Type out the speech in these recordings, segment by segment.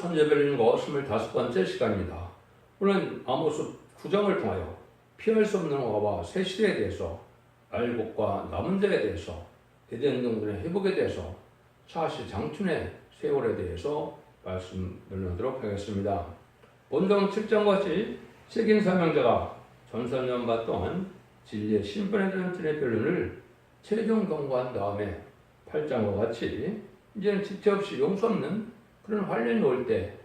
천재별인고 25번째 시간입니다. 오늘은 아모스 9장을 통하여 피할 수 없는 화와 새 시대에 대해서, 알곡과 남은 자에 대해서, 에덴 동산의 회복에 대해서, 사시 장춘의 세월에 대해서 말씀을 나누도록 하겠습니다. 본경 7장과 같이 책임 사명자가 전선연반 동안 진리의 심판에 대한 틀의 변론을 최종 경고한 다음에 8장과 같이 이제는 지체 없이 용서 없는 그런 환란이 올 때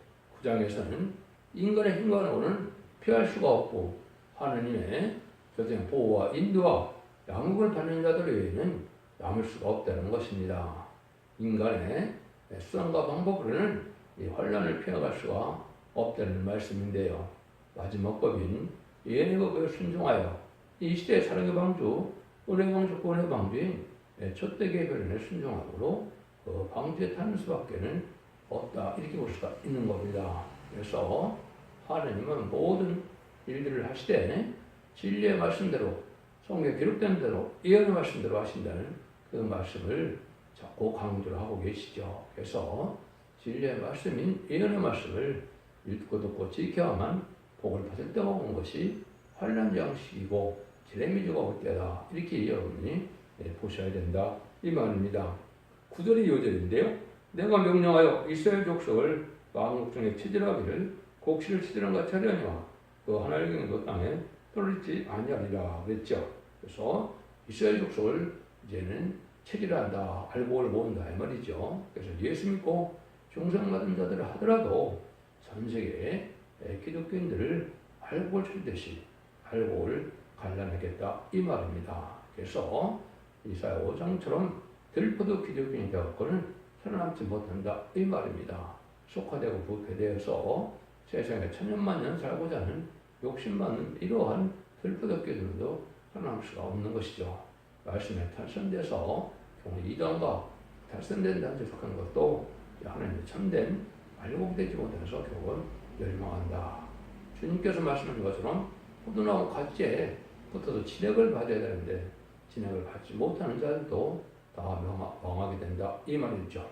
9장에서는 인간의 행관으로는 피할 수가 없고 하느님의 절대적 보호와 인도와 양육을 받는 자들 외에는 남을 수가 없다는 것입니다. 인간의 수단과 방법으로는 이 환란을 피해갈 수가 없다는 말씀인데요. 마지막 법인 예언의 법에 순종하여 이 시대의 사랑의 방주, 은혜의 방주, 구원의 방주인 촛대기의 변론에 순종함으로 그 방주에 타는 수밖에는 없다, 이렇게 볼 수가 있는 겁니다. 그래서 하나님은 모든 일들을 하시되 진리의 말씀대로, 성경에 기록된 대로, 예언의 말씀대로 하신다는 그 말씀을 자꾸 강조를 하고 계시죠. 그래서 진리의 말씀인 예언의 말씀을 읽고 듣고 지켜야만 복을 받을 때가 온 것이 환난 장식이고 제레미주가 올 때다, 이렇게 여러분이 보셔야 된다, 이 말입니다. 9절이 요절인데요. 내가 명령하여 이스라엘 족속을 만국 중에 치질하기를 곡식을 치질한 같이 하려니와 그 하나의 경도 땅에 떨어지지 아니하리라 그랬죠. 그래서 이스라엘 족속을 이제는 체질한다, 알곡을 모은다, 이 말이죠. 그래서 예수 믿고 중생받은 자들을 하더라도 전 세계의 기독교인들을 알곡을 치듯이 알곡을 갈라내겠다, 이 말입니다. 그래서 이사야 5장처럼 들포도 기독교인이 되었거는 살아남지 못한다, 이 말입니다. 속화되고 부패되어서 세상에 천년만년 살고자 하는 욕심많은 이러한 들포도교들도 살아남을 수가 없는 것이죠. 말씀에 탈선돼서 경우 이단과 탈선된 자에 속한 것도 하나님의 참된 알곡되지 못해서 결국은 멸망한다. 주님께서 말씀하신 것처럼 포도나무 가지에 붙어서 진액을 받아야 되는데 진액을 받지 못하는 자들도 다 망하게 된다, 이 말이죠.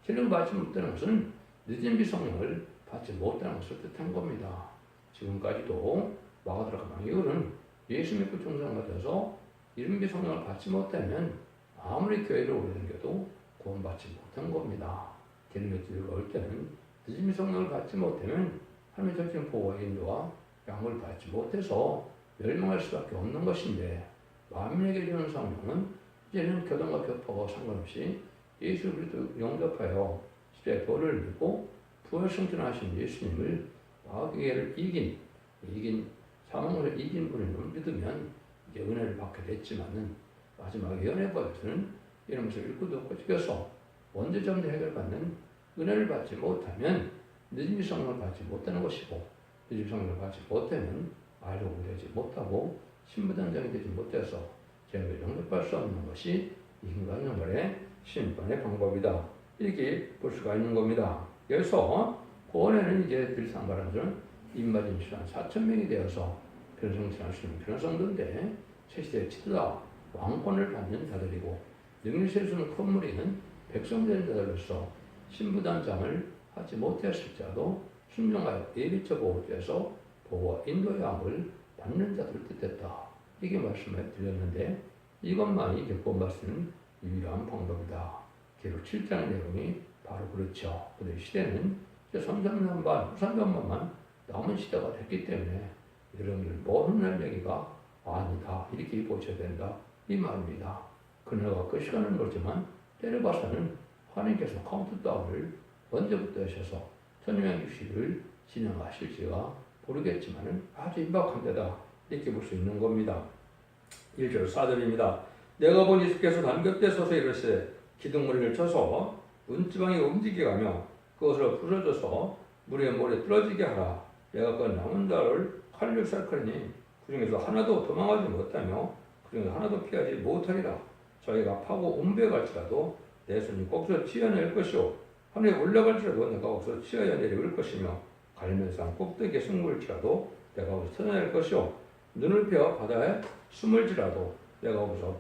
진액을 받지 못하는 것은 늦은 비성령을 받지 못하는 것을 뜻한 겁니다. 지금까지도 마가다락 망이들은 예수 믿고 중생받아서 이른 비성령을 받지 못하면 아무리 교회를 오래 다녀도 구원받지 못한 겁니다. 기름의 기회가 올 때는 늦은 비성령을 받지 못하면 하나님의 절대적 보호와 인도와 양을 받지 못해서 멸망할 수밖에 없는 것인데, 만민에게 주는 성령은 이제는 교단과 교파와 상관없이 예수 그리스도 영접하여 십자가의 도를 믿고 부활 승천하신 예수님을 마귀를 이긴 사망을 이긴 분을 믿으면 이제 은혜를 받게 됐지만은 마지막에 연애법에서는 이런 것을 읽고 듣고 지켜서 원죄점들 해결받는 은혜를 받지 못하면 늦은 성령을 받지 못하는 것이고, 늦은 성령을 받지 못하면 알곡이 되지 못하고 신부단장이 되지 못해서 죄를 영접할 수 없는 것이 인간 영혼의 심판의 방법이다, 이렇게 볼 수가 있는 겁니다. 그래서 구원에는 이제 들상바라는 것은 입맞은 시간 4,000명이 되어서 변성신할 수 있는 변성도인데 최시대의 치드다 왕권을 받는 자들이고 능력세수는 큰 무리는 백성된 자들로서 신부단장을 하지 못했을지라도 순종하여 예비처 보호자에서 보호와 인도의 암을 받는 자들을 뜻했다, 이게 말씀을 드렸는데 이것만이 구원받는 유일한 방법이다. 기록 7장의 내용이 바로 그렇죠. 그런데 시대는 이제 선전전반, 후선전반만 남은 시대가 됐기 때문에 여러분들 모든 날 얘기가 아니다, 이렇게 보셔야 된다, 이 말입니다. 그날과 그 시간은 멀지만 때려봐서는 하나님께서 카운트다운을 언제부터 하셔서 천년 육식을 진행하실지가 모르겠지만 아주 임박한 때다, 이렇게 볼 수 있는 겁니다. 1절 4절입니다. 내가 본 예수께서 단겹대 서서 이르시되 기둥머리를 쳐서 문지방이 움직이게 하며 그것을 부서져서 물에 모래 떨어지게 하라. 내가 그 남은 자를 칼로 쌀거니 그 중에서 하나도 도망하지 못하며 그 중에서 하나도 피하지 못하리라. 저희가 파고 운배 갈지라도 내 손이 거기서 치어낼 것이요 하늘에 올라갈지라도 내가 거기서 치어야 내려올 것이며 갈면산 꼭대기에 승부를 치라도 내가 거기서 찾아낼 것이요 눈을 펴 바다에 숨을지라도 내가 거기서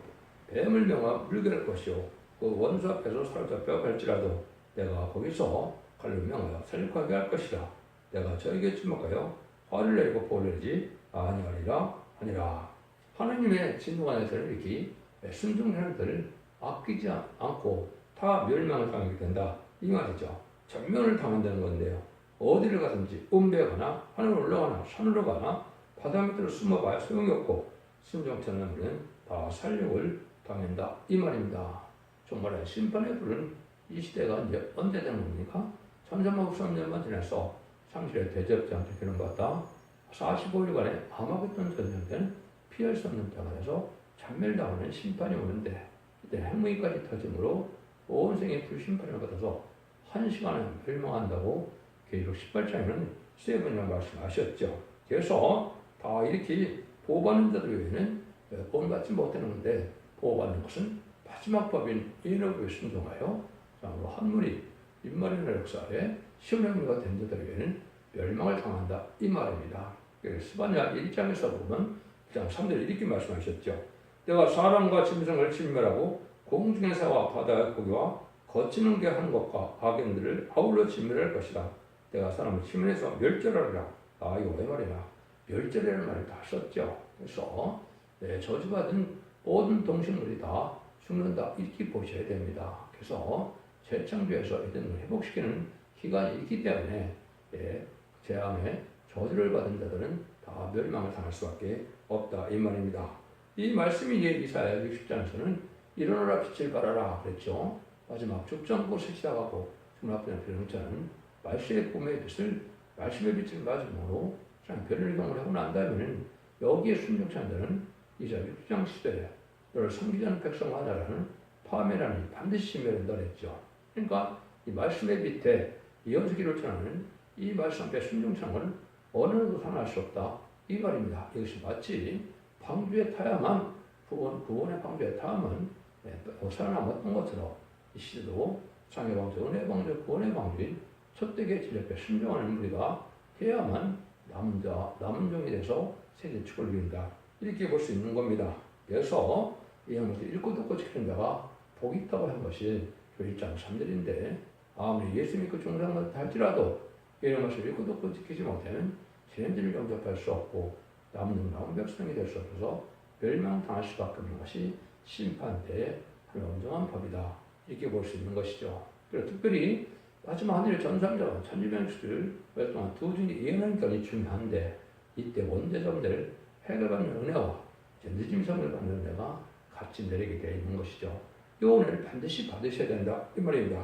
뱀을 명하 물게 할 것이요 그 원수 앞에서 사로잡혀 갈지라도 내가 거기서 칼로 명하여 살육하게 할 것이라. 내가 저에게 주목하여 화를 내리고 복을 내리지 아니하리라. 하느님의 진노가 내서는 이렇게 순종하는 자를 아끼지 않고 다 멸망을 당하게 된다 이 말이죠. 전면을 당한다는 건데요. 어디를 가든지 음배에 가나 하늘로 올라가나 산으로 가나 바다 밑으로 숨어봐야 소용이 없고 순종치 않는 자는 다 살육을 당한다 이 말입니다. 정말 심판의 불은 이 시대가 이제 언제 되는 겁니까? 1300년만 지나서 상실에 대접지 않게 되는 것 같다. 45일간의 아마겟돈 전쟁 때는 피할 수 없는 때가 돼서 참멸당하는 심판이 오는데 이때 핵무기까지 터짐으로 온 생의 불심판을 받아서 1시간에 멸망한다고 계시록 18장에는 세 번이나 말씀하셨죠. 그래서 다 이렇게 보호받는 자들 외에는 본받지 못하는 건데 보호받는 것은 마지막 법인 인어부에 순종하여 한물이 인말이나 역사에 시험행위가 된 자들 외에는 멸망을 당한다 이 말입니다. 스바냐 1장에서 보면 1장 3절에 이렇게 말씀하셨죠. 내가 사람과 짐승을 진멸하고 공중의 새와 바다의 고기와 거치는 게 하는 것과 악인들을 아울러 진멸할 것이다. 내가 사람을 침멸해서 멸절하리라. 이거 왜 말이야? 멸절이라는 말을 다 썼죠. 그래서 저주받은 모든 동식물이 다 죽는다 이렇게 보셔야 됩니다. 그래서 재창조에서 에덴을 회복시키는 기간이 있기 때문에 재앙에 저주를 받은 자들은 다 멸망을 당할 수밖에 없다 이 말입니다. 이 말씀이 이사야 60장에서는 일어나라 빛을 발하라 그랬죠. 마지막 죽전꽃을 시작하고 주문앞에 변형자는 말씀의 꿈의 빛을 말씀의 빛을 맞음으로 별을 이동을 하고 난 다음에는 여기에 순종한 자는 이사야 60장 시대에 너를 섬기지 않는 백성과 하나라는 파멸하니 반드시 멸한다 그랬죠. 그러니까 이 말씀의 빛에 이연수기를 전하는 이 말씀 앞에 순종하는 것은 어느 누구도 상할 수 없다 이 말입니다. 이것이 마치 방주에 타야만 구원의 방주에 타야만 살아남았던 것처럼 이 시대도 창의 방주, 은혜 방주, 구원의 방주인 첫대기의 진리에 순종하는 우리가 해야만 남은 종이 돼서 세계 축을 이룬다 이렇게 볼 수 있는 겁니다. 그래서 이 형을 읽고 듣고 지키는 자가 복이 있다고 한 것이 1장 3절인데 아무리 예수 믿고 중생을 할지라도 이런 것을 읽고 듣고 지키지 못하면 죄인들을 영접할 수 없고 남은 백성이 될 수 없어서 멸망당할 수밖에 없는 것이 심판대의 한 온전한 법이다 이렇게 볼 수 있는 것이죠. 그리고 특별히 마지막 하늘의 전상자와 천지병수들 오랫동안 두 중에 예언하는 건이 중요한데 이때 원죄자들 해결받는 은혜와 늦은 성을 받는 은혜가 같이 내리게 되어 있는 것이죠. 이 은혜를 반드시 받으셔야 된다 이 말입니다.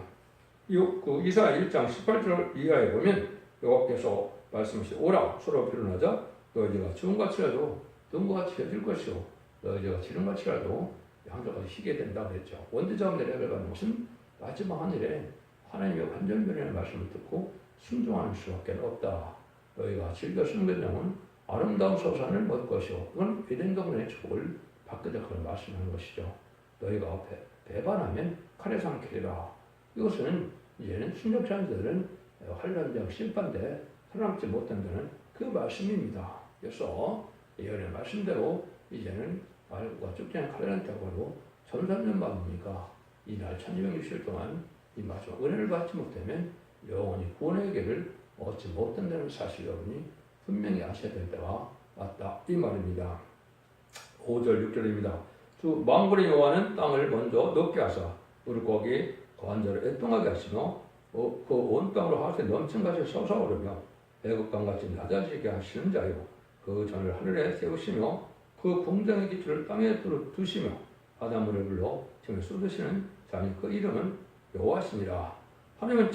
이사야 1장 18절 이하에 보면 여호와께서 말씀하시되 오라 서로 변론하자 너희가 주음같이라도 눈과 같이 해질 것이요 너희가 지름같이라도 양쪽같이 희게 된다 그랬죠. 원죄자들의 해결받는 것은 마지막 하늘에 하나님의 완전변의 말씀을 듣고 순종하는 수밖에 없다. 너희가 즐겨 숨겨놓은 아름다운 소산을 먹을 것이요. 그건 에덴동산의 축복을 받게 될 것을 말씀하는 것이죠. 너희가 배반하면 칼에 삼키리라. 이것은 이제는 순종하는 자들은 환란적 심판대 살아남지 못한다는 그 말씀입니다. 그래서 예언의 말씀대로 이제는 말과 쭉지는 칼이라는 대가로 1300년 받으니까 이날 1260일 동안 이 마지막 은혜를 받지 못하면 영원히 구원의 길을 얻지 못한다는 사실 여러분이 분명히 아셔야 될 때가 왔다 이 말입니다. 5절 6절입니다. 주 만군의 여호와는 땅을 먼저 높게 하사 물고기 거한자를 애통하게 하시며 그 온 땅으로 하늘에 넘친 것이 솟아오르며 애국강같이 낮아지게 하시는 자요 그 전을 하늘에 세우시며 그 궁정의 기초를 땅에 두시며 바닷물을 불러 지금 쏟으시는 자니 그 이름은 여호와시니라. 하나님은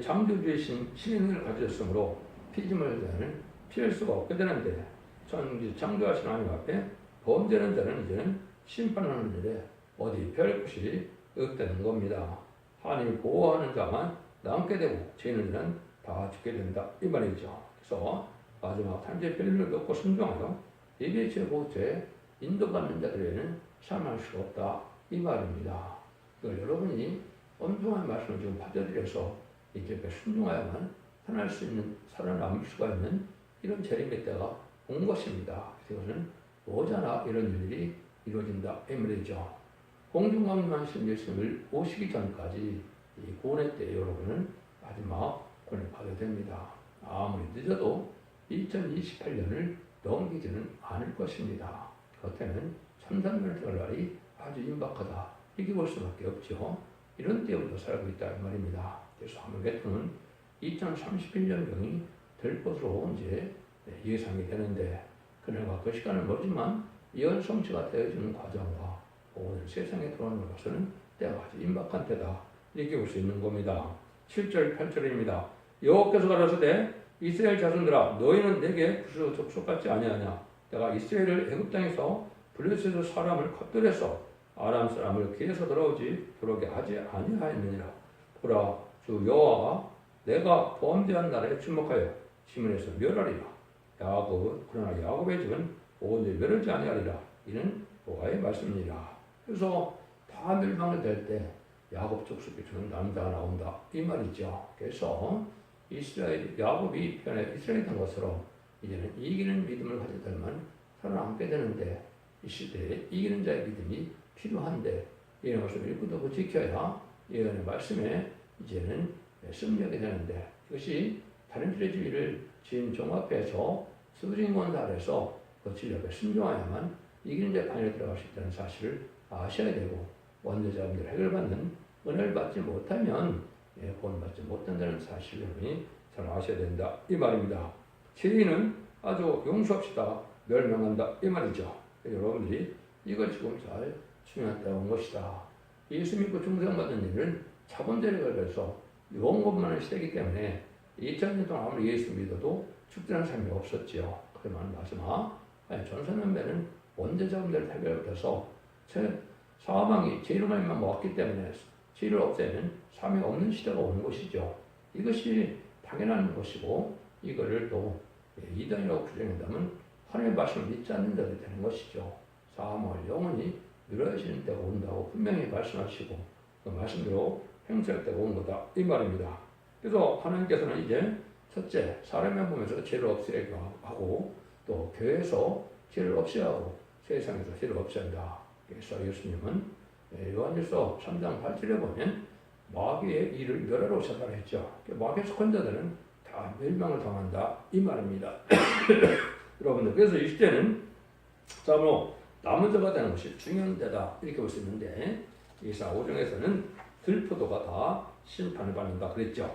창조주이신 신인을 가졌으므로 피짐을 자는 피할 수가 없게 되는데 창조하신 하나님 앞에 범죄하는 자는 이제는 심판하는 일에 어디 별 곳이 없다는 겁니다. 하나님이 보호하는 자만 남게 되고 죄인은 다 죽게 된다 이 말이죠. 그래서 마지막 탄재 별을 놓고 순종하여 예배죄 보호죄 인도받는 자들에는 살아날 수가 없다 이 말입니다. 여러분이 엄중한 말씀을 지금 받아들여서 이렇게 순종하야만 살아남을 수가 있는 이런 재림의 때가 온 것입니다. 그것은 오자나 이런 일들이 이루어진다 이 말이죠. 공중강림하신 예수님을 오시기 전까지 이 구원의 때 여러분은 마지막 권을 받아야 됩니다. 아무리 늦어도 2028년을 넘기지는 않을 것입니다. 겉에는 참산면을 들어갈 날이 아주 임박하다. 이렇게 볼 수밖에 없죠. 이런 때부터 살고 있다 이 말입니다. 그래서 하물개통은 2031년경이 될 것으로 이제 예상이 되는데, 그날과 그 시간은 멀지만 예언 성취가 되어지는 과정과 오늘 세상에 들어오는 것은 때가 아주 임박한 때다. 이렇게 볼 수 있는 겁니다. 7절 8절입니다. 여호와께서 가라사대 이스라엘 자손들아 너희는 내게 구수 족속 같지 아니하냐. 내가 이스라엘을 애굽 땅에서 블레셋의 사람을 컷들여서 아람 사람을 길에서 들어오게 하지 아니하였느니라. 보라 주 여호와가 내가 범죄한 나라에 주목하여 시므에서 멸하리라. 그러나 야곱의 집은 온전히 멸하지 아니하리라. 이는 여호와의 말씀이니라. 그래서 다 멸망이 될 때 야곱 족속이 주는 남자가 나온다 이 말이죠. 그래서 야곱이 편에 이스라엘이 된 것처럼 이제는 이기는 믿음을 가질 때만 살아남게 되는데, 이 시대에 이기는 자의 믿음이 필요한데 이런 것을 읽고도 지켜야 예언의 말씀에 이제는 승리하게 되는데, 이것이 다른 지위를 지은 종 앞에서 수직원 아래서 그 진리에 순종하야만 이기는 자의 판에 들어갈 수 있다는 사실을 아셔야 되고, 원죄자분들 해결받는 은혜를 받지 못하면 구원받지 못한다는 사실을 여러분이 잘 아셔야 된다 이 말입니다. 죄인은 아주 용서합시다 멸망한다 이 말이죠. 여러분들이 이걸 지금 잘 중요하다는 것이다. 예수 믿고 중생받는 일은 자본주의를 걸려서 영업만의 시대이기 때문에 2000년 동안 아무리 예수 믿어도 축제하는 삶이 없었지요. 그러면 마지막 전선연배는 원죄자분들 해결돼서 사망이 죄로 말미암아 왔기 때문에 죄를 없애면 삶이 없는 시대가 오는 것이죠. 이것이 당연한 것이고, 이거를 또 이단이라고 규정한다면 하나님의 말씀을 믿지 않는 자들이 되는 것이죠. 사망을 영원히 누려지는 때가 온다고 분명히 말씀하시고 그 말씀대로 행할 때가 온 거다 이 말입니다. 그래서 하나님께서는 이제 첫째 사람의 몸에서 죄를 없애야 하고, 또 교회에서 죄를 없애야 하고, 세상에서 죄를 없애야 한다. 그래서 예수님은 요한일서 3장 8절에 보면 마귀의 일을 멸하러 오셨다고 했죠. 마귀의 속한 자들은 다 멸망을 당한다 이 말입니다. 여러분들, 그래서 이 시대는 참으로 남은 자가 되는 것이 중요한 때다 이렇게 볼 수 있는데, 이사 5장에서는 들포도가 다 심판을 받는다 그랬죠.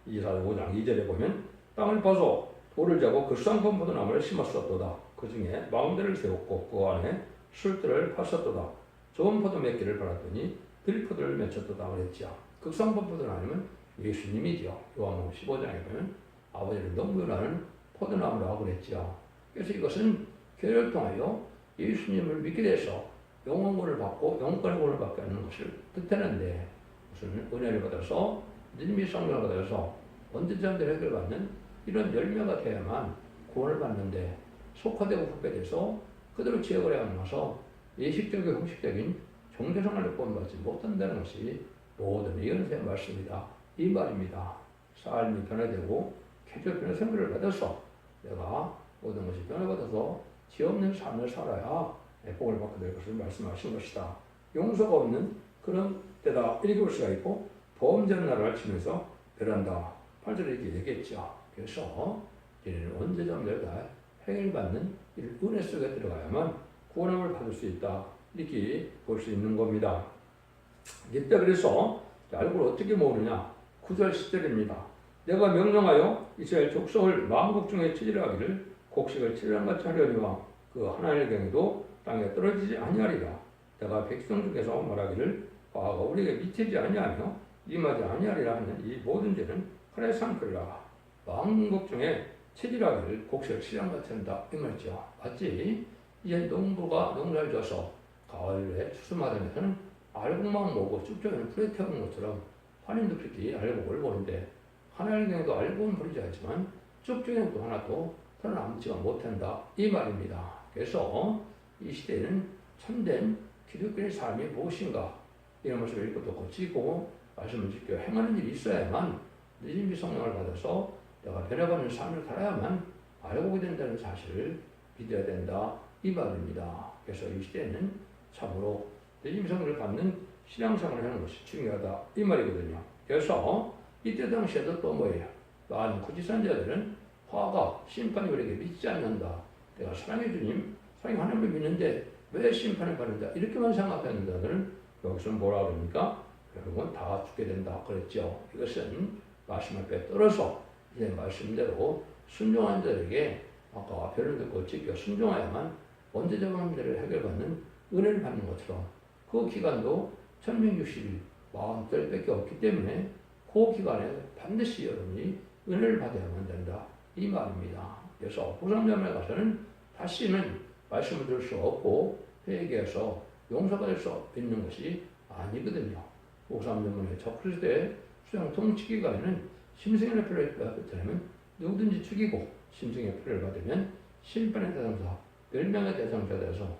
이사 5장 2절에 보면 땅을 파서 돌을 재고 그 쌍번 포도나무를 심었었도다. 그 중에 망대를 세웠고 그 안에 술들을 팠었도다. 좋은 포도 맺기를 바랐더니 들포도를 맺혔도다 그랬죠. 극성번 포도는 아니면 예수님이죠. 요한복음 15장에 보면 아버지를 넘겨라는 포도나무라고 그랬죠. 그래서 이것은 교회를 통하여 예수님을 믿게 돼서 영원권을 받고 영권의 권을 받게 하는 것을 뜻하는데, 무슨 은혜를 받아서 믿음이 성령을 받아서 원죄자들의 해결을 받는 이런 열매가 돼야만 구원을 받는데, 속화되고 후배돼서 그대로 지역을 해가면서 예식적이고 형식적인 종교생활을 구원받지 못한다는 것이 모든 예언서의 말씀이다 이 말입니다. 삶이 변화되고 개조 변화 생활을 받아서 내가 모든 것이 변화받아서 죄 없는 삶을 살아야 복을 받게 될 것을 말씀하신 것이다. 용서가 없는 그런 때다 이렇게 볼 수가 있고, 범죄한 나라를 치면서 멸한다 8절에 이렇게 얘기했죠. 그래서 이제는 원죄자들 다 해결받는 은혜 속에 들어가야만 구원함을 받을 수 있다 이렇게 볼 수 있는 겁니다. 이때 그래서 알고를 어떻게 모으느냐. 9절 10절입니다. 내가 명령하여 이스라엘 족속을 만국 중에 치질하기를 곡식을 치질함같이 하려니와 그 하나님의 경에도 땅에 떨어지지 아니하리라. 내가 백성 중에서 말하기를 과가 우리에게 미치지 아니하며 임하지 아니하리라 하는 이 모든 죄는 하나의 상크리라. 만국 중에 치질하기를 곡식을 치질함같이 한다 이 말이죠. 맞지? 이제 농부가 농사를 져서 가을에 추수마당에서는 알곡만 모고 쭉쭉이는 풀에 태우는 것처럼 하나님도 그렇게 알곡을 보는데, 하나님의 경우도 알곡은 버리지 않지만 쭉쭉이는 또 하나 또 살아남지가 못한다 이 말입니다. 그래서 이 시대에는 참된 기독교의 삶이 무엇인가 이런 것을 읽고 또 고치고 말씀을 지켜 행하는 일이 있어야만 믿음의 성령을 받아서 내가 변화받는 삶을 살아야만 알고 된다는 사실을 믿어야 된다 이 말입니다. 그래서 이 시대에는 참으로 믿음의 성령을 받는 신앙생활을 하는 것이 중요하다 이 말이거든요. 그래서 이때 당시에도 또 뭐예요? 많은 구지선자들은 화가 심판이 우리에게 미치지 않는다. 내가 사랑의 주님, 사랑의 하나님을 믿는데 왜 심판을 받는다? 이렇게만 생각했는데 오늘은 여기서 뭐라 그럽니까? 여러분 다 죽게 된다 그랬죠. 이것은 말씀 앞에 떨어서 이제 말씀대로 순종한 자에게 아까 별을 듣고 지켜 순종해야만 원죄적 문제를 해결받는 은혜를 받는 것처럼 그 기간도 1160일 40절밖에 없기 때문에 그 기간에 반드시 여러분이 은혜를 받아야만 된다 이 말입니다. 그래서 고3점에 가서는 다시는 말씀을 들을 수 없고 회개해서 용서받을 수 있는 것이 아니거든요. 고3점문의 적그리스도의 수장 통치 기간에는 심승의 표를 받으면 누구든지 죽이고 심승의 표를 받으면 심판의 대상자 10명의 대상자 돼서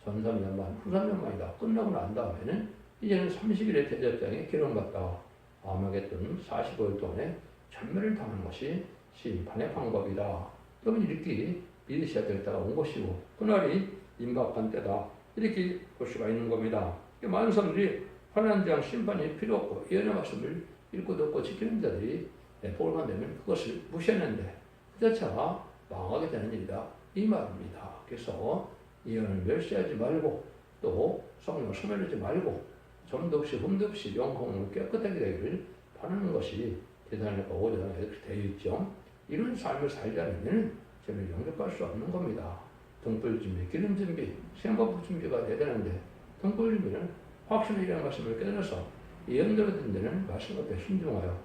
전 3년만 후 3년만이다 끝나고 난 다음에는 이제는 30일의 대접장에 기름받다가 암흑했던 45일 동안에 전멸을 당하는 것이 심판의 방법이다. 여러분 이렇게 믿으셔야 될 때가 온 것이고 그날이 임박한 때다. 이렇게 볼 수가 있는 겁니다. 많은 사람들이 환난 대항 심판이 필요 없고 예언의 말씀을 읽고 듣고 지키는 자들이 복을 받으면 그것을 무시했는데 그 자체가 망하게 되는 일이다. 이 말입니다. 그래서 예언을 멸시하지 말고 또 성령을 소멸하지 말고 점도 없이 흠도 없이 영혼을 깨끗하게 되기를 바라는 것이 대단하니까 5장에 이렇게 되어 있죠. 이런 삶을 살지 않으면 저는 영접할 수 없는 겁니다. 등불 준비, 기름 준비, 생밥 준비가 돼야 되는데 등불 준비는 확신이라는 말씀을 깨달아서 예언대로 된 데는 말씀 앞에 순종하여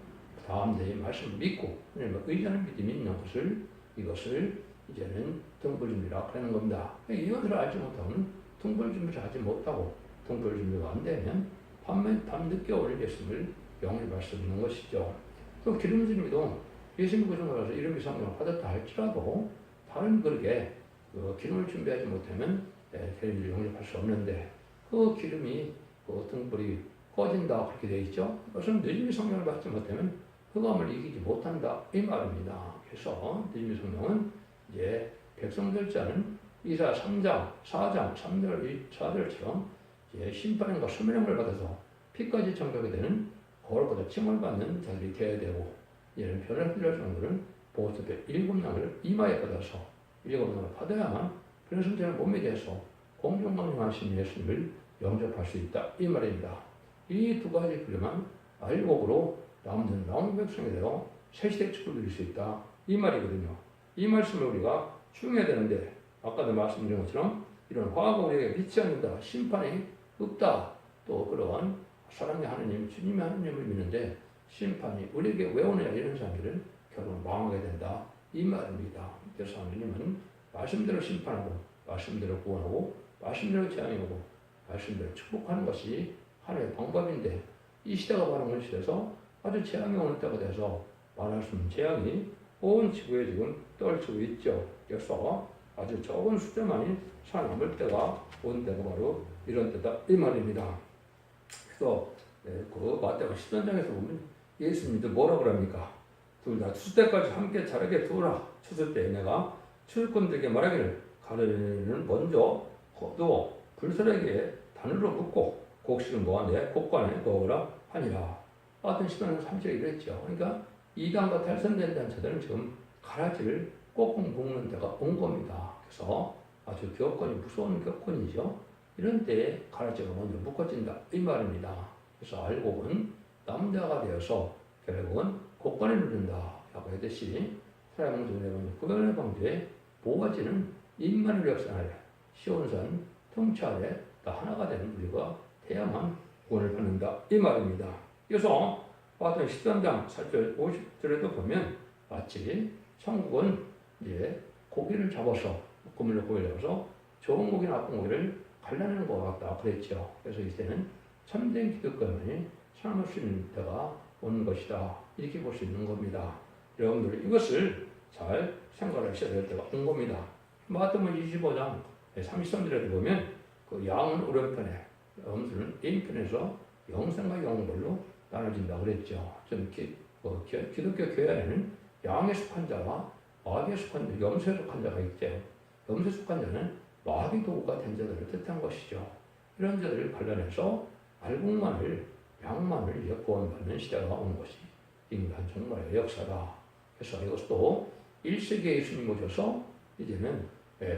다음 대에 말씀을 믿고 의지하는 믿음이 있는 것을 이것을 이제는 등불 준비라 하는 겁니다. 이것을 알지 못하면 등불 준비를 하지 못하고 등불 준비가 안 되면 밤늦게 오늘 예수님을 영접할 수 있는 것이죠. 또 기름 준비도 예수님 구성을 해서 이름이 성령을 받았다 할지라도 다른 그렇게 기름을 준비하지 못하면 대리를 영접할 수 없는데 그 기름이 그 등불이 꺼진다 그렇게 되어 있죠. 그것은 늦음이 성령을 받지 못하면 흑암을 이기지 못한다 이 말입니다. 그래서 늦음이 성령은 이제 백성들 자는 이사 3장, 4장, 3절, 4절처럼 이제 심판과 수명을 받아서 피까지 청하게 되는 거울보다 칭을 받는 자들이 되어야 되고 이런 변을 흘릴 정도는 보호섭의 7낭을 이마에 받아서 7낭을 받아야만 변성자는 몸에 대해서 공정강림하신 예수님을 영접할 수 있다 이 말입니다. 이 두 가지 필요만 알곡으로 남은 백성이 되어 새시대 축복을 누릴 수 있다 이 말이거든요. 이 말씀을 우리가 추궁해야 되는데 아까도 말씀드린 것처럼 이런 화가 우리에게 빛이 않는다 심판이 없다 또 그런 사랑의 하느님 주님의 하느님을 믿는데 심판이 우리에게 왜 오느냐 이런 사람들은 결국 망하게 된다 이 말입니다. 그래서 하느님은 말씀대로 심판하고 말씀대로 구원하고 말씀대로 재앙하고 말씀대로 축복하는 것이 하나의 방법인데 이 시대가 바로 그 시대에서 아주 재앙이 오는 때가 돼서 말할 수 없는 재앙이 온 지구에 지금 떨치고 있죠. 그래서 아주 적은 숫자만이 살아남을 때가 온 때가 바로 이런 때다 이 말입니다. 그래서 그 마태복음 10장에서 보면 예수님도 뭐라 그럽니까? 둘 다 추수 때까지 함께 자라게 두어라. 추수 때 내가 추수꾼들에게 말하기를 가르는 먼저 거두어 불설에게 단으로 묶고 곡식을 모아 내 곡간에 넣으라 하니라. 같은 시간은 3절에 이랬죠. 그러니까 이단과 탈선된 단체들은 지금 가라지를 꼭꼭 묶는 때가 온 겁니다. 그래서 아주 격건이 무서운 격건이죠. 이런 때에 가라지가 먼저 묶어진다 이 말입니다. 그래서 알곡은 남자가 되어서 결국은 곡간에 누른다 라고 했듯이 사회방송의 구별의 방주에 모아지는 인만을 역사하래 시온산 통치 아래 다 하나가 되는 우리가 돼야만 구원을 받는다 이 말입니다. 그래서 마태복음 13장 4절 50절에도 보면 마치 천국은 이제 고기를 잡아서 고기를 잡아서 좋은 고기나 나쁜 고기를 갈라내는 것 같다 그랬죠. 그래서 이때는 참된 기독교만이 살아날 수 있는 때가 오는 것이다 이렇게 볼 수 있는 겁니다. 여러분들 이것을 잘 생각하셔야 될 때가 온 겁니다. 마태복음 25장 33절에도 보면 그 양은 오른편에 음수는 A편에서 영생과 영벌로 나눠진다 그랬죠. 좀 기독교 교회 안에는 양에 속한 자와 마귀에 속한 자, 염소에 속한 자가 있죠. 염소에 속한 자는 마귀 도구가 된 자들을 뜻한 것이죠. 이런 자들을 관련해서 알곡만을 양만을 구원받는 시대가 온 것이 인간 정말의 역사다. 그래서 이것도 1세기에 예수님 오셔서 이제는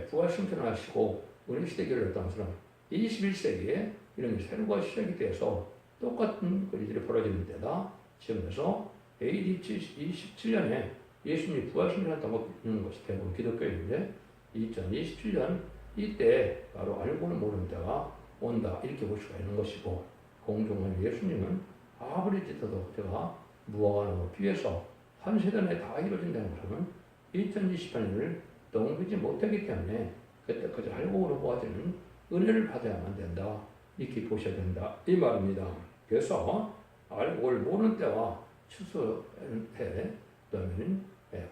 부활승천하시고 은혜시대 결렬했던 것처럼 21세기에 이런 새로가 시작이 돼서 똑같은 일들이 벌어지는 때다. 지금에서 AD 27년에 예수님이 부활승천했다고 믿는 것이 대부분 기독교인인데 2027년 이때 바로 알고는 모르는 때가 온다 이렇게 볼 수가 있는 것이고 공중은 예수님은 아무리 짓어도 제가 무화과나무 비해서 한 세대 내에 다 이루어진다는 것은 2028년을 넘기지 못하기 때문에 그때까지 알곡으로 모아지는 은혜를 받아야만 된다 이렇게 보셔야 된다 이 말입니다. 그래서 알곡을 모르는 때와 추수하는 때 그다음에는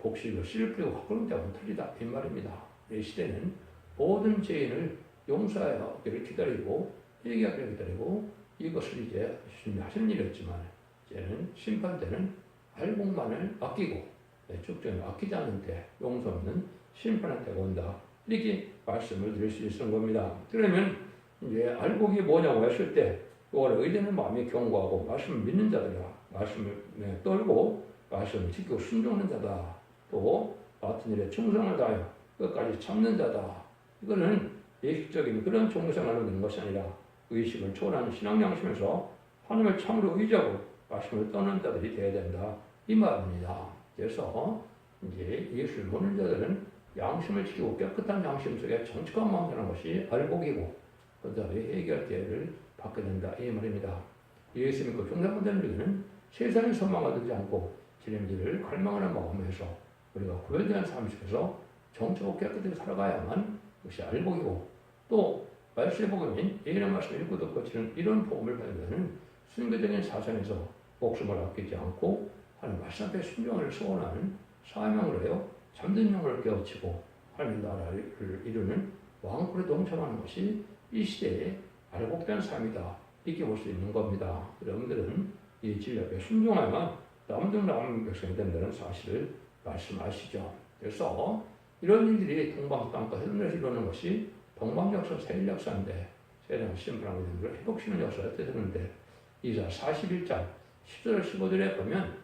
곡식을 씨를 뿌리고 가꾸는 때와는 틀리다 이 말입니다. 이 시대는 모든 죄인을 용서하기를 기다리고 회개하기를 기다리고 이것을 이제 주님이 하시는 일이었지만 이제는 심판 때는 알곡만을 아끼고 축전을 아끼지 않는 때 용서 없는 심판의 때가 온다 이렇게 말씀을 드릴 수 있는 겁니다. 그러면 이제 알곡이 뭐냐고 했을 때 그걸 의되는 마음이 경고하고 말씀을 믿는 자들이야 말씀을 떨고 말씀을 지키고 순종하는 자다 또 같은 일에 충성을 다하여 끝까지 참는 자다. 이거는 예식적인 그런 종생활로 되는 것이 아니라 의식을 초월하는 신앙 양심에서 하나님을 참으로 의지하고 말씀을 떠는 자들이 되어야 된다 이 말입니다. 그래서 이제 예수를 모르는 자들은 양심을 지키고 깨끗한 양심 속에 정직한 마음 되는 것이 알곡이고 그 다음에 해결 기회를 받게 된다 이 말입니다. 예수 믿고 종사받는 우리는 세상의 소망을 두지 않고 주님들을 갈망하는 마음을 해서 우리가 구별되는 삶 속에서 정직하고 깨끗하게 살아가야만 그것이 알곡이고 또 말씀의 복음인 예언의 말씀 읽고 듣고 치는 이런 복음을 받으면 순교적인 사상에서 목숨을 아끼지 않고 하나님 말씀 앞에 순종을 소원하는 사명을 해요. 잠든 영혼을 깨우치고 하나님 나라를 이루는 왕국에 동참하는 것이 이 시대에 알곡된 삶이다. 이렇게 볼 수 있는 겁니다. 여러분들은 이 진리 앞에 순종하면 남은 백성이 된다는 사실을 말씀하시죠. 그래서 이런 일들이 동방 땅과 해변에서 이루어지는 것이 동방 역사, 세일 역사인데 세상 심판하고 있는 걸 회복시키는 역사가 되는데 이사 41장 10절 15절에 보면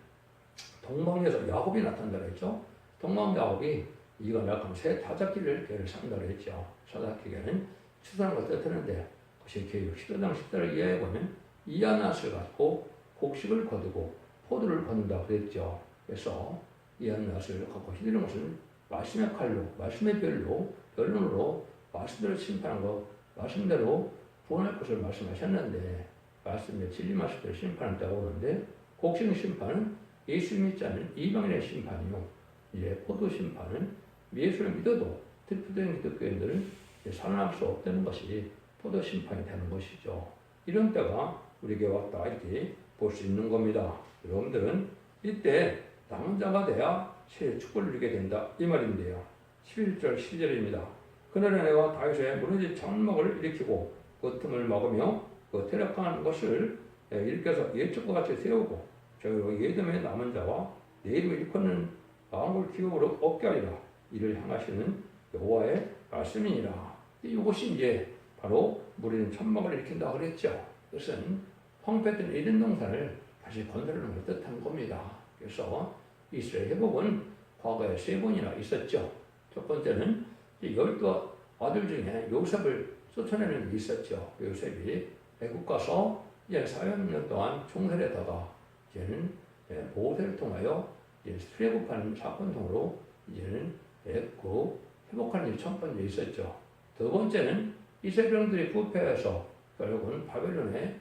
동방에서 야곱이 나타난다고 했죠. 동방 야곱이 이가 약하면 새 타작기를 걔를 산다고 했죠. 타작기는 추수하는 것을 뜻하는데 그것이 계율 10장 10절을 이해해 보면 이안낫을 갖고 곡식을 거두고 포도를 거둔다고 그랬죠. 그래서 이안낫을 갖고 휘두르는 것은 말씀의 칼로, 말씀의 변론으로 말씀대로 심판한 것, 말씀대로 구원할 것을 말씀하셨는데 말씀의 진리 말씀대로 심판을 따고 오는데 곡식 심판은 예수 믿지 않는 이방인의 심판이요. 이제 포도 심판은 예수를 믿어도 특별한 기독교인들은 살아날 수 없다는 것이 포도 심판이 되는 것이죠. 이런 때가 우리에게 왔다 이렇게 볼 수 있는 겁니다. 여러분들은 이때 남은 자가 돼야 새 축복을 누리게 된다 이 말인데요. 11절 12절입니다. 그날에 내가 다윗의 무너진 장막을 일으키고 그 틈을 막으며 그 퇴락한 것을 일으켜서 예측과 같이 세우고 저희로 예돔의 남은 자와 내 이름을 일컫는 마음을 기업으로 얻게 하리라. 이를 향하시는 여호와의 말씀이니라. 이것이 이제 바로 무리는 천막을 일으킨다 그랬죠. 그것은 황폐했던 에덴 동산을 다시 건설하는 걸 뜻한 겁니다. 그래서 이스라엘 회복은 과거에 3번이나 있었죠. 첫 번째는 12 아들 중에 요셉을 쫓아내는 일이 있었죠. 요셉이 애국 가서 이제 400년 동안 총살했다가 이제는 모세를 통하여 이제 출애굽하는 사건 등으로 이제는 그 회복하는 일이 첫 번째 있었죠. 두 번째는 이스라엘들이 부패해서 결국은 바벨론에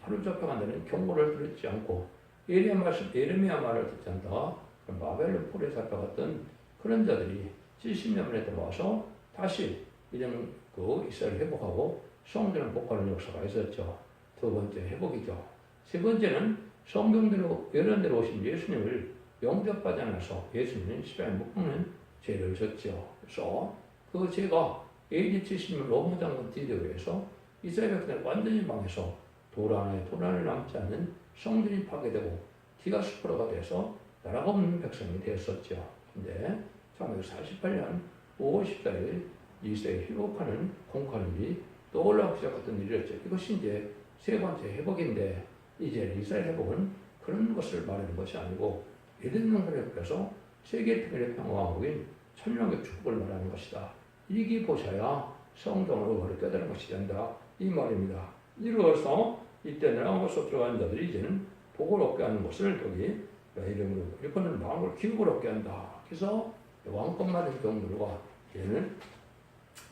바로 잡혀간다는 경고를 들었지 않고 예레미야 말을 듣지 않다가 바벨론 폴에 잡혀갔던 그런 자들이 70년 만에 들어와서 다시 이런 그 이스라엘 회복하고 성전을 복하는 역사가 있었죠. 두 번째 회복이죠. 세 번째는 성경대로 예언대로 오신 예수님을 영접하지 않아서 예수님은 십자가에 못 박는 죄를 졌죠. 그래서 그 죄가 AD 70년 로마 장군 디디오에 의해서 이스라엘 백성을 완전히 망해서 돌 하나에 남지 않는 성전이 파괴되고 디아스포라가 돼서 나라가 없는 백성이 되었었죠. 근데 참여 48년 5월 14일 이스라엘 회복하는 공포하는 일이 떠올라오기 시작했던 일이었죠. 이것이 이제 세 번째 회복인데 이제 이스라엘 회복은 그런 것을 말하는 것이 아니고 에덴 동산에 그래서 세계 평일의 평화왕국인 천년의 축복을 말하는 것이다. 이게 보셔야 성경으로 깨달은 것이 된다. 이 말입니다. 이로써 이때는 아모스 들어간 자들이 이제는 복을 얻게 하는 것을 여기 이름으로 이거는 마음을 기업을 얻게 한다. 그래서 왕권 받은 종들과 얘는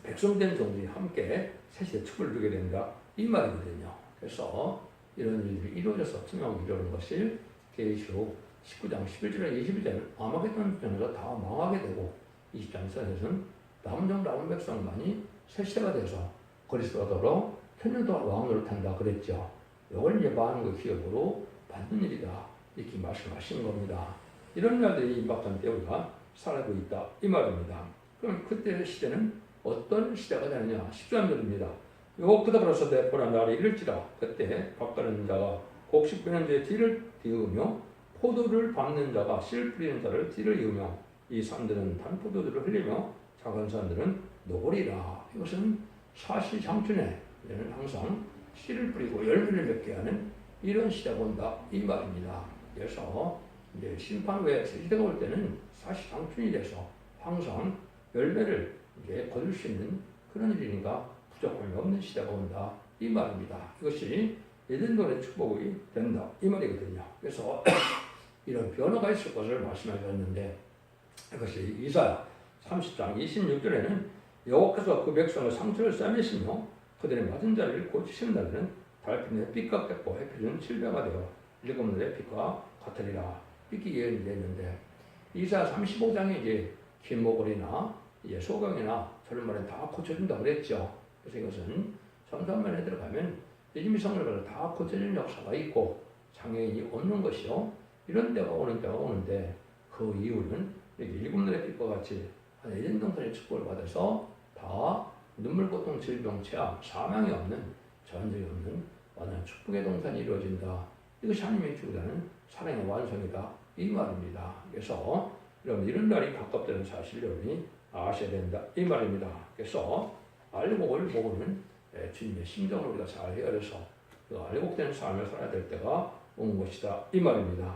백성된 종들이 함께 셋의 첩을 두게 된다. 이 말이거든요. 그래서 이런 일들이 이루어져서 투명하게 이루어진 것이 계시록 19장 11절에 22절은 아마겟돈 전에서 다 망하게 되고 20장에서는 남은 남은 백성만이 새 시대가 돼서 그리스도로 천년 동안 왕노를 탄다 그랬죠. 이걸 예방하는 그 기업으로 받는 일이다. 이렇게 말씀하시는 겁니다. 이런 날들이 임박한 때 우리가 살고 있다. 이 말입니다. 그럼 그때 시대는 어떤 시대가 되느냐? 13절입니다. 그다음으로서 내포란 날이 이를지라 그때 밭가는 자가 곡식 빼는 자의 뒤를 띄우며 포도를 밟는 자가 씨 뿌리는 자를 뒤를 이으며 이 산들은 단포도들을 흘리며 작은 산들은 녹으리라. 이것은 사시장춘에 항상 씨를 뿌리고 열매를 맺게 하는 이런 시대가 온다. 이 말입니다. 그래서 이제 심판 후에 시대가 올 때는 사시장춘이 돼서 항상 열매를 이제 거둘 수 있는 그런 일이니까 부족함이 없는 시대가 온다. 이 말입니다. 이것이 에덴동의 축복이 된다. 이 말이거든요. 그래서 이런 변화가 있을 것을 말씀하셨는데 이것이 이사야 30장 26절에는 여호와께서 그 백성의 상처를 싸매시며 그들의 맞은 자리를 고치시는 날에는 달빛의 빛과 뺏고 해필은 7배가 되어 일곱 날의 빛과 같으리라. 이렇게 예언되는데 이사야 35장에 이제 김목걸이나 소경이나 저런 말은 다 고쳐준다고 그랬죠. 그래서 이것은 전산면에 들어가면 예지미성을 다 고쳐주는 역사가 있고 장애인이 없는 것이요. 이런 때가 오는데 그 이유는 일곱 날의 빛과 같이 에덴 동산의 축복을 받아서 다 눈물, 고통, 질병, 재앙, 사망이 없는 전쟁이 없는 완전 축복의 동산이 이루어진다. 이것이 하나님의 주관하는 사랑의 완성이다. 이 말입니다. 그래서 여러분 이런 날이 가깝다는 사실을 여러분이 아셔야 된다. 이 말입니다. 그래서 알곡을 보고는 주님의 심정을 우리가 잘 헤아려서 그 알곡된 삶을 살아야 될 때가 온 것이다. 이 말입니다.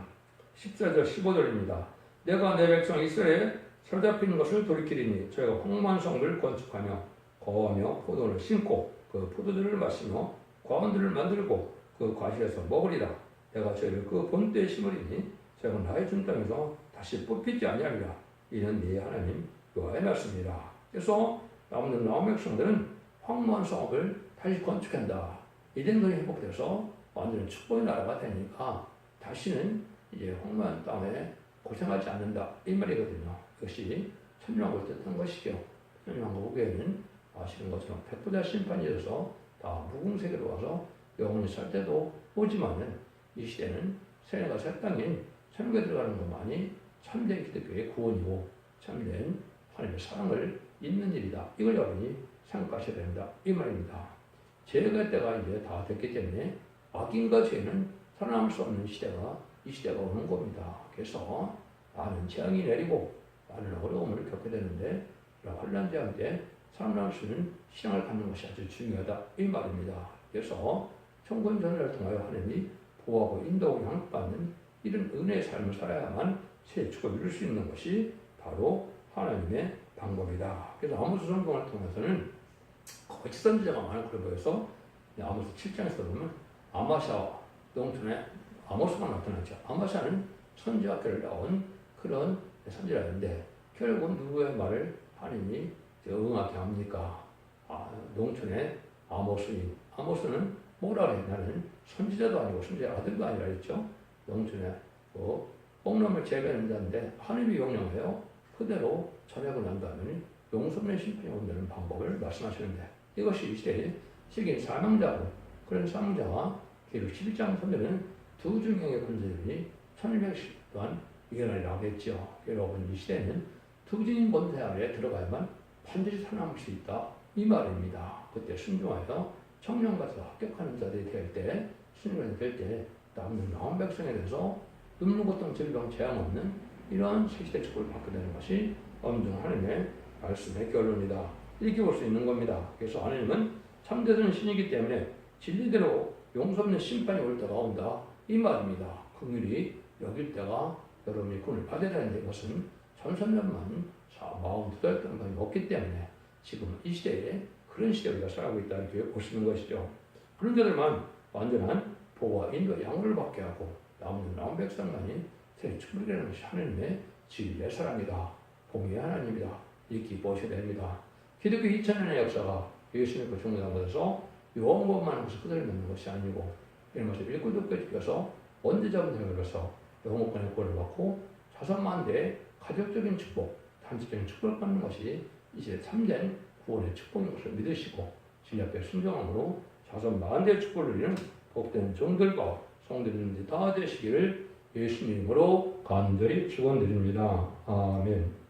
14절 15절입니다. 내가 내 백성 이스라엘에 사로잡힌 것을 돌이키리니 저희가 황무한 성들을 건축하며 거하며 포도를 심고 그 포도들을 마시며 과원들을 만들고 그 과실에서 먹으리라. 내가 저희를 그 본때에 심으리니 저희가 나의 준 땅에서 다시 뽑히지 아니하리라. 이는 네 하나님 여호와의 말씀이라. 그래서 남은 백성들은 황무한 성읍을 다시 건축한다. 에덴동이 회복돼서 완전히 축복의 나라가 되니까 다시는 이제 황무한 땅에 고생하지 않는다. 이 말이거든요. 이것이 천년왕국을 뜻한 것이죠. 천년왕국 후에는 아시는 것처럼 백부자 심판이 있어서 다 무궁세계로 와서 영원히 살 때도 오지만은 이 시대는 세계가 새 땅인 천국에 들어가는 것만이 참된 기독교의 구원이고 참된 하나님의 사랑을 있는 일이다. 이걸 여러분이 생각하셔야 된다. 이 말입니다. 죄의 때가 이제 다 됐기 때문에 악인과 죄는 살아남을 수 없는 시대가 이 시대가 오는 겁니다. 그래서 많은 재앙이 내리고 많은 어려움을 겪게 되는데 환난 재앙 때 살아남을 수 있는 신앙을 갖는 것이 아주 중요하다. 이 말입니다. 그래서 천군 전례를 통하여 하나님이 보호하고 인도하고 양육받는 이런 은혜의 삶을 살아야만 새 축복을 이룰 수 있는 것이 바로 하나님의 방법이다. 그래서 아모스 성경을 통해서는 거짓 선지자가 많은 걸 보여서 아모스 7장에서 보면 아마샤 농촌에 아모스가 나타나죠. 아마샤는 선지학교를 나온 그런 선지자인데 결국 누구의 말을 하나님이 응하게 합니까? 농촌의 아모스인. 아모스는 뭐라 그래? 나는 선지자도 아니고 선지자 아들도 아니라 했죠. 농촌에 뽕나무를 재배하는 자인데 하나님이 명령해요. 그대로 전하고 난 다음에 용서의 심판이 온다는 방법을 말씀하시는데 이것이 이 시대의 세계 사명자고 그런 사명자와 기록 11장 선들은 두 중형의 권세들이 1200년 동안 이겨나리라고 했죠. 여러분 이 시대는 두 중인 권세 아래에 들어가야만 반드시 살아남을 수 있다. 이 말입니다. 그때 순종하여 청년가서 합격하는 자들이 될 때, 순종이 될 때 남는 나온 백성에 대해서 눈물 고통 질병 재앙 없는 이런 새시대 축복을 받게 되는 것이 엄중 하나님의 말씀의 결론이다. 이렇게 볼 수 있는 겁니다. 그래서 하나님은 참되는 신이기 때문에 진리대로 용서 없는 심판이 올 때가 온다. 이 말입니다. 긍휼히 여길 때가 여러분이 구원을 받아야 되는 것은 천천년만 42살 동안이 없기 때문에 지금 이 시대에 그런 시대에 우리가 살아가고 있다 이렇게 보시는 것이죠. 그런 자들만 완전한 보호와 인도 양을 받게 하고 남은 백성만이 새 축복이라는 것이 하나님의 진리의 사랑이다. 공의의 하나님이다. 이렇게 보셔야 됩니다. 기독교 2000년의 역사가 예수님과 중보당받아서 요한 것만 하면서 그대로 맺는 것이 아니고 이런 것을 읽고 듣고 지켜서 언제적인 생각에서 영혼권의 구원을 받고 자선만대의 가족적인 축복, 단체적인 축복을 받는 것이 이제 참된 구원의 축복인 것을 믿으시고 진리 앞에 순종함으로 자선만대의 축복을 누리는 복된 종들과 성도님들이 다 되시기를 예수님으로 간절히 축원드립니다. 아멘.